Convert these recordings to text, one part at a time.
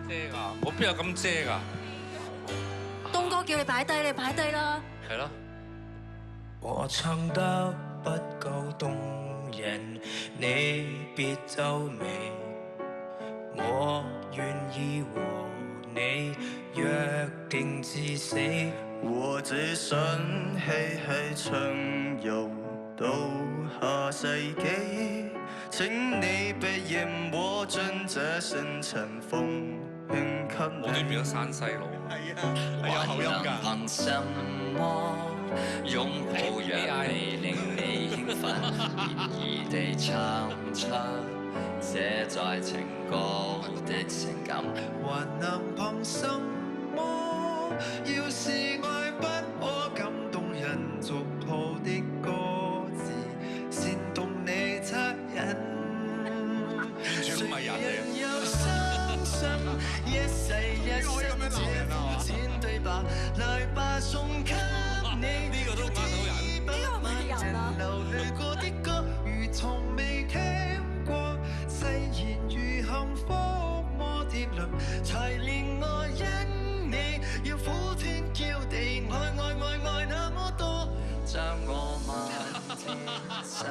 遮㗎，我邊有咁遮㗎？東哥叫你擺低，你擺低啦。係咯。我唱得不夠動人，你別皺眉。我願意和你約定至死。我只想嬉戲暢遊到下世紀，請你別嫌我將這深情奉獻給你。我都變咗山西佬。係有口音㗎。憑什麼擁抱讓你令你興奮，然而地唱出這在情歌的性感。還能憑什麼？要是愛不可感動人族譜的歌詞，煽動你惻隱。誰人又相信一世一生這膚淺對白？來吧，送給你。呢個都啱到人。流淚過的歌，如從未聽過。誓言如幸福摩天輪，才令我因你要苦天叫地愛那麼多。將我漫天星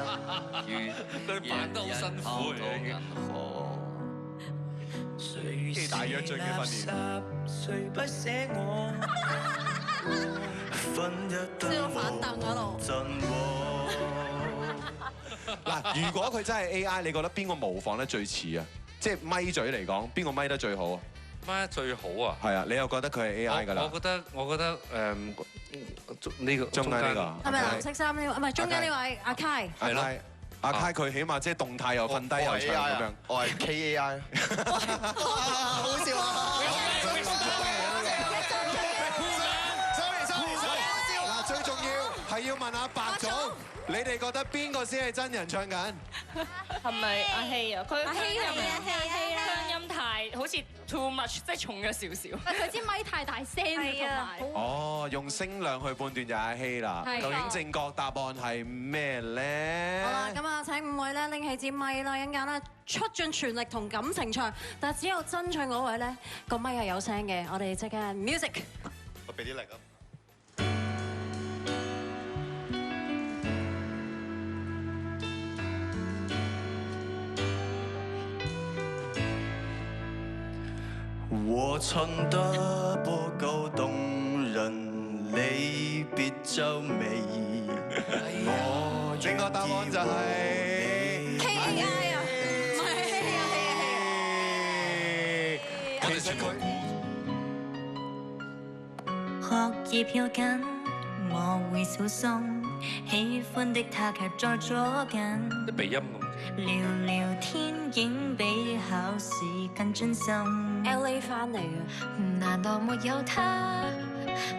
月，佢扮得好辛苦嚟嘅。誰大約最嘅訓練，誰不捨我？分一燈無真喎。嗱，如果佢真係 AI，你覺得邊個模仿得最似啊？即係咪嘴嚟講，邊個咪得最好啊？咪最好啊！係啊，你又覺得佢係 AI 㗎啦？我覺得呢個中間呢個係咪藍色衫呢位？唔係中間呢位阿 Kai。係啦，阿 Kai 佢起碼即係動態又瞓低又唱咁樣。我係 KAI。好笑啊！嗱，最重要係要問下白總，你哋覺得邊個先係真人唱緊？係咪阿希啊？佢阿希係咪啊？鄉音太好似 too much，即係重咗少少。佢支咪太大聲係啊同埋。哦，用聲量去判斷就係阿希啦。究竟正確答案係咩咧？好啦，咁啊請5位咧拎起支咪啦，一陣間咧出盡全力同感情唱，但係只有真唱嗰位咧個咪係有聲嘅，我哋即刻 music。我俾啲力啊！我唱得不夠動人，你別皺眉。我正確答案就係 KAI 啊，唔係其實佢學業要緊，我會小心，喜歡的他卻在左近。啲鼻音咁。聊聊天竟比考試更專心。LA 翻嚟嘅。難道沒有他，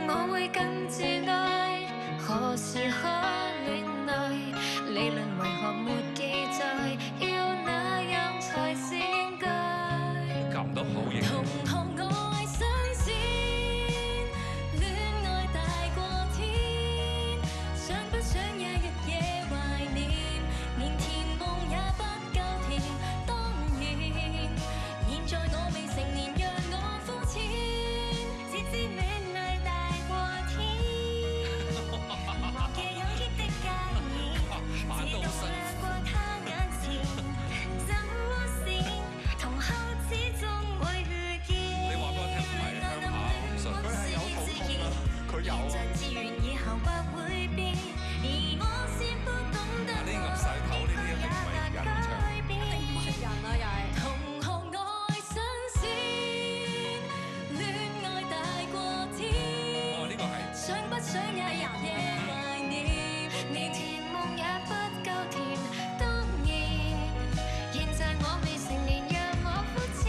我會更自愛？何時可戀愛？理論為何沒記載？要那樣才是應該。夾唔到口型。同學愛新鮮，戀愛大過天，想不想也日夜懷念？連甜夢也不夠甜。當然，現在我未成年，讓我膚淺，只知戀愛大過天，忘記有益的格言，自動掠過他眼前，怎麼閃？同學始終會遇見。你話俾我聽唔係鄉下，我唔信。佢係有肚痛啊，佢有啊。自然以後不會變，而我先不懂得呢個細頭呢啲一定唔係人唱。唔係人啊，又係。同學愛新鮮，戀愛大過天。哦，呢個係。想不想也日夜懷念，連甜夢也不夠甜。當然，現在我未成年，讓我膚淺，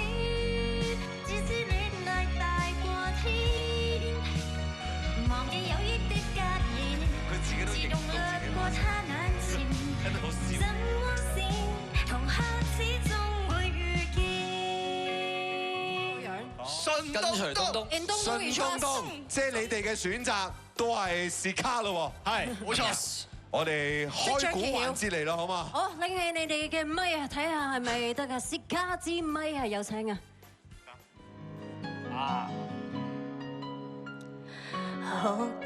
只知戀愛大過天，忘記有益的格言，佢自己都認自動掠過他眼前，喺度笑。怎麼閃？同學始終會遇見。跟隨東東。順東東，即係你哋嘅選擇都係是卡咯喎。係，冇錯。我哋開估環節嚟咯，好嘛？好，拎起你哋嘅咪啊，睇下係咪得㗎？薛家支咪係有聲啊！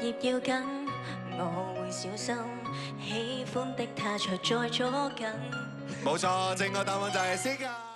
頁要緊，我會小心，喜歡的他卻在左近。冇錯，正確答案就係 Siga。